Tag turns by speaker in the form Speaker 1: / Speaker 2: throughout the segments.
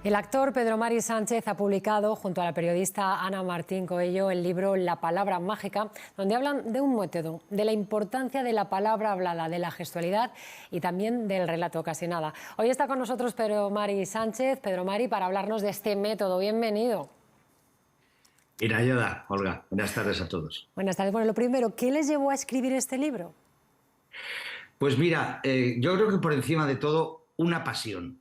Speaker 1: El actor Pedro Mari Sánchez ha publicado, junto a la periodista Ana Martín Coello, el libro La palabra mágica, donde hablan de un método, de la importancia de la palabra hablada, de la gestualidad y también del relato, casi nada. Hoy está con nosotros Pedro Mari Sánchez. Pedro Mari, para hablarnos de este método. Bienvenido.
Speaker 2: Irayada, Olga, buenas tardes a todos.
Speaker 1: Buenas tardes. Bueno, lo primero, ¿qué les llevó a escribir este libro?
Speaker 2: Pues mira, yo creo que por encima de todo, una pasión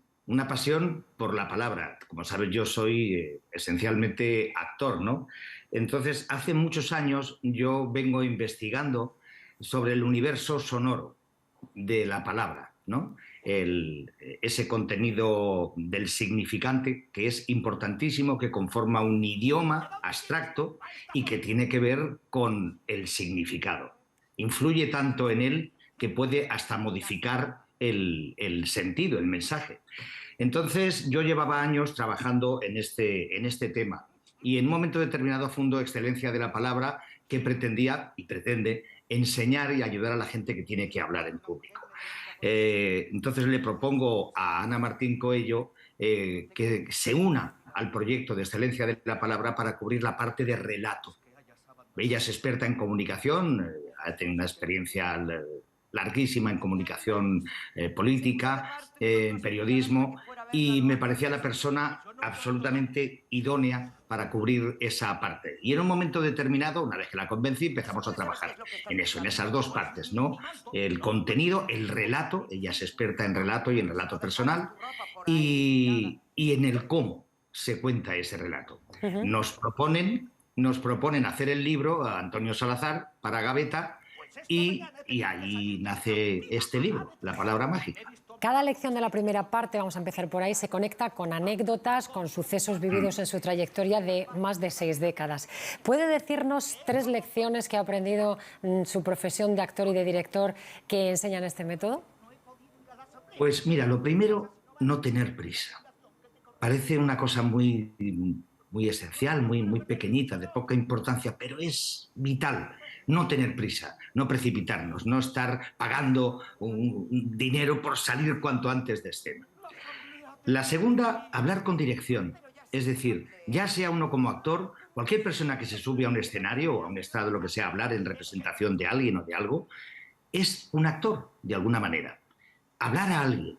Speaker 2: por la palabra. Como sabes, yo soy esencialmente actor, ¿no? Entonces, hace muchos años yo vengo investigando sobre el universo sonoro de la palabra, ¿no? Ese contenido del significante que es importantísimo, que conforma un idioma abstracto y que tiene que ver con el significado. Influye tanto en él que puede hasta modificar el sentido, el mensaje. Entonces yo llevaba años trabajando en este tema y en un momento determinado fundó Excelencia de la Palabra, que pretendía y pretende enseñar y ayudar a la gente que tiene que hablar en público. Entonces le propongo a Ana Martín Coello que se una al proyecto de Excelencia de la Palabra para cubrir la parte de relato. Ella es experta en comunicación, ha tenido una experiencia larguísima en comunicación política, en periodismo, y me parecía la persona absolutamente idónea para cubrir esa parte. Y en un momento determinado, una vez que la convencí, empezamos a trabajar en eso, en esas dos partes, ¿no? El contenido, el relato, ella es experta en relato y en relato personal, y en el cómo se cuenta ese relato. Nos proponen hacer el libro a Antonio Salazar para Gaveta, y ahí nace este libro, La palabra mágica.
Speaker 1: Cada lección de la primera parte, vamos a empezar por ahí, se conecta con anécdotas, con sucesos vividos en su trayectoria de más de 6 décadas. ¿Puede decirnos 3 lecciones que ha aprendido en su profesión de actor y de director que enseñan este método?
Speaker 2: Pues mira, lo primero, no tener prisa. Parece una cosa muy esencial, muy pequeñita, de poca importancia, pero es vital. No tener prisa, no precipitarnos, no estar pagando un dinero por salir cuanto antes de escena. La segunda, hablar con dirección. Es decir, ya sea uno como actor, cualquier persona que se sube a un escenario o a un estrado, lo que sea, hablar en representación de alguien o de algo, es un actor, de alguna manera. Hablar a alguien.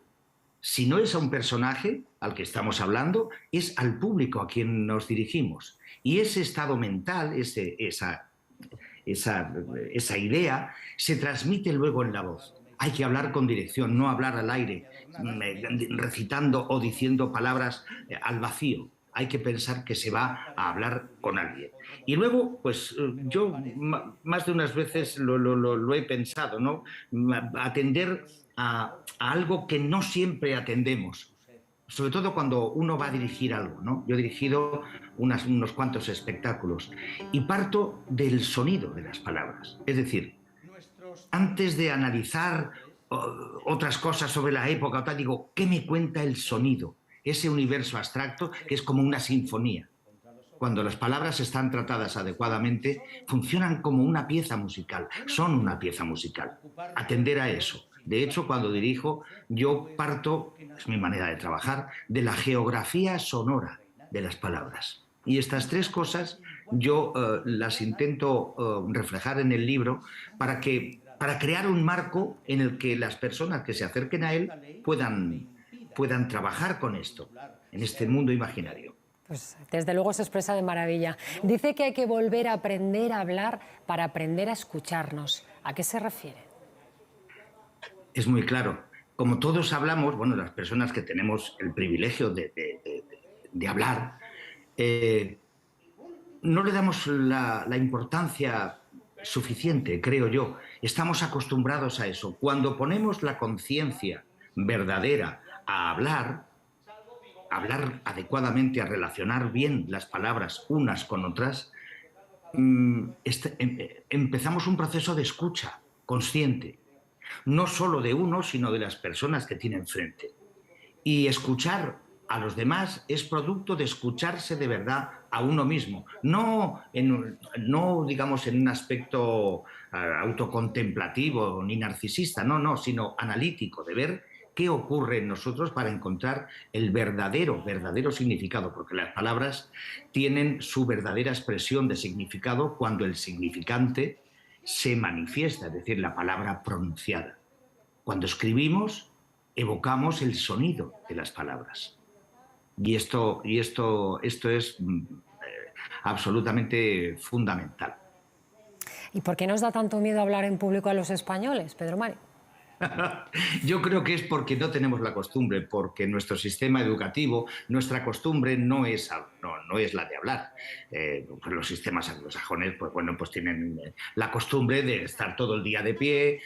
Speaker 2: Si no es a un personaje al que estamos hablando, es al público a quien nos dirigimos. Y ese estado mental, esa idea, se transmite luego en la voz. Hay que hablar con dirección, no hablar al aire, recitando o diciendo palabras al vacío. Hay que pensar que se va a hablar con alguien. Y luego, pues yo más de unas veces lo he pensado, ¿no? Atender a algo que no siempre atendemos, sobre todo cuando uno va a dirigir algo, ¿no? Yo he dirigido unos cuantos espectáculos y parto del sonido de las palabras. Es decir, antes de analizar otras cosas sobre la época, digo, ¿qué me cuenta el sonido? Ese universo abstracto que es como una sinfonía. Cuando las palabras están tratadas adecuadamente, funcionan como una pieza musical, son una pieza musical. Atender a eso. De hecho, cuando dirijo, yo parto, es mi manera de trabajar, de la geografía sonora de las palabras. Y estas 3 cosas yo las intento reflejar en el libro para crear un marco en el que las personas que se acerquen a él puedan trabajar con esto, en este mundo imaginario.
Speaker 1: Pues desde luego se expresa de maravilla. Dice que hay que volver a aprender a hablar para aprender a escucharnos. ¿A qué se refiere?
Speaker 2: Es muy claro. Como todos hablamos, bueno, las personas que tenemos el privilegio de hablar, no le damos la importancia suficiente, creo yo. Estamos acostumbrados a eso. Cuando ponemos la conciencia verdadera a hablar adecuadamente, a relacionar bien las palabras unas con otras, empezamos un proceso de escucha consciente, no solo de uno, sino de las personas que tiene enfrente. Y escuchar a los demás es producto de escucharse de verdad a uno mismo, no digamos en un aspecto autocontemplativo ni narcisista, no, sino analítico, de ver qué ocurre en nosotros para encontrar el verdadero significado, porque las palabras tienen su verdadera expresión de significado cuando el significante se manifiesta, es decir, la palabra pronunciada. Cuando escribimos, evocamos el sonido de las palabras. Y esto es absolutamente fundamental.
Speaker 1: ¿Y por qué nos da tanto miedo hablar en público a los españoles, Pedro Mari?
Speaker 2: Yo creo que es porque no tenemos la costumbre, porque nuestro sistema educativo, nuestra costumbre no es la de hablar. Pues los sistemas anglosajones, pues bueno, pues tienen la costumbre de estar todo el día de pie,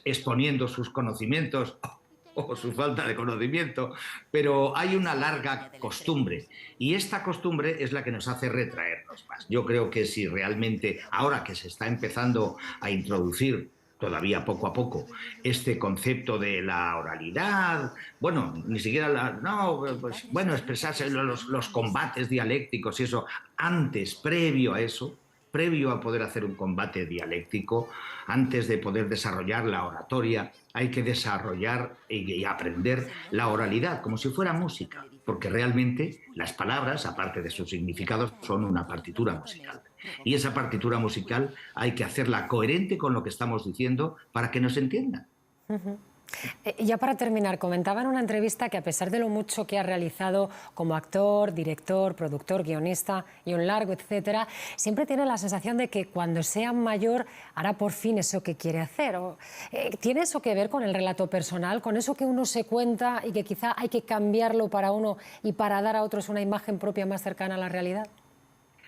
Speaker 2: exponiendo sus conocimientos o su falta de conocimiento, pero hay una larga costumbre y esta costumbre es la que nos hace retraernos más. Yo creo que si realmente, ahora que se está empezando a introducir todavía poco a poco este concepto de la oralidad, bueno, ni siquiera pues, bueno, expresarse los combates dialécticos y eso, antes, previo a eso, previo a poder hacer un combate dialéctico, antes de poder desarrollar la oratoria, hay que desarrollar y aprender la oralidad, como si fuera música, porque realmente las palabras, aparte de sus significados, son una partitura musical. Y esa partitura musical hay que hacerla coherente con lo que estamos diciendo para que nos entiendan.
Speaker 1: Ya para terminar, comentaba en una entrevista que a pesar de lo mucho que ha realizado como actor, director, productor, guionista y un largo, etcétera, siempre tiene la sensación de que cuando sea mayor hará por fin eso que quiere hacer. ¿Tiene eso que ver con el relato personal, con eso que uno se cuenta y que quizá hay que cambiarlo para uno y para dar a otros una imagen propia más cercana a la realidad?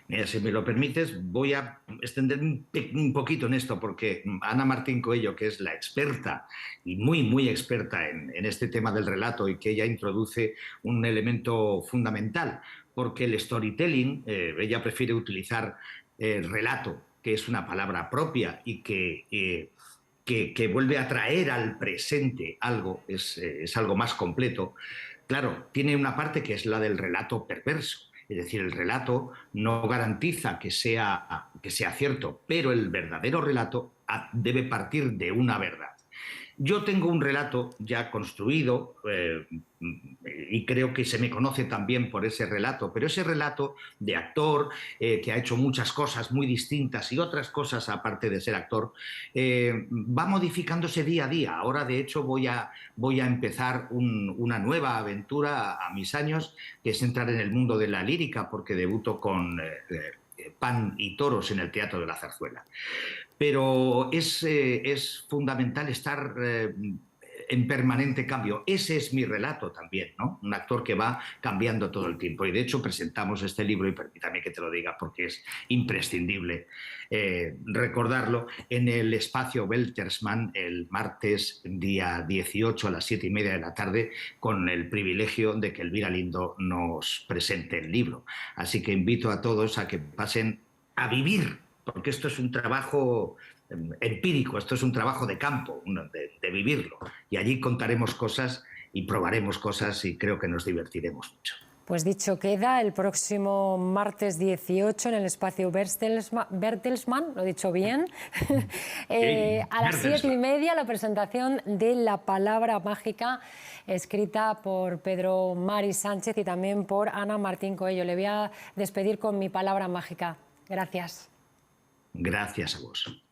Speaker 2: Mira, si me lo permites, voy a extender un poquito en esto, porque Ana Martín Coello, que es la experta y muy experta en este tema del relato y que ella introduce un elemento fundamental, porque el storytelling, ella prefiere utilizar el relato, que es una palabra propia y que vuelve a traer al presente algo, es algo más completo. Claro, tiene una parte que es la del relato perverso. Es decir, el relato no garantiza que sea cierto, pero el verdadero relato debe partir de una verdad. Yo tengo un relato ya construido y creo que se me conoce también por ese relato, pero ese relato de actor que ha hecho muchas cosas muy distintas y otras cosas aparte de ser actor, va modificándose día a día. Ahora, de hecho, voy a empezar una nueva aventura a mis años, que es entrar en el mundo de la lírica, porque debuto con Pan y Toros en el Teatro de la Zarzuela. Pero es fundamental estar en permanente cambio. Ese es mi relato también, ¿no? Un actor que va cambiando todo el tiempo. Y de hecho presentamos este libro, y permítame que te lo diga porque es imprescindible recordarlo, en el espacio Bertelsmann el martes día 18 a las 7:30 de la tarde, con el privilegio de que Elvira Lindo nos presente el libro. Así que invito a todos a que pasen a vivir, porque esto es un trabajo empírico, esto es un trabajo de campo, de vivirlo. Y allí contaremos cosas y probaremos cosas y creo que nos divertiremos mucho.
Speaker 1: Pues dicho queda, el próximo martes 18 en el espacio Bertelsmann, lo he dicho bien, a las 7:30 la presentación de La palabra mágica, escrita por Pedro Mari Sánchez y también por Ana Martín Coello. Le voy a despedir con mi palabra mágica. Gracias.
Speaker 2: Gracias a vos.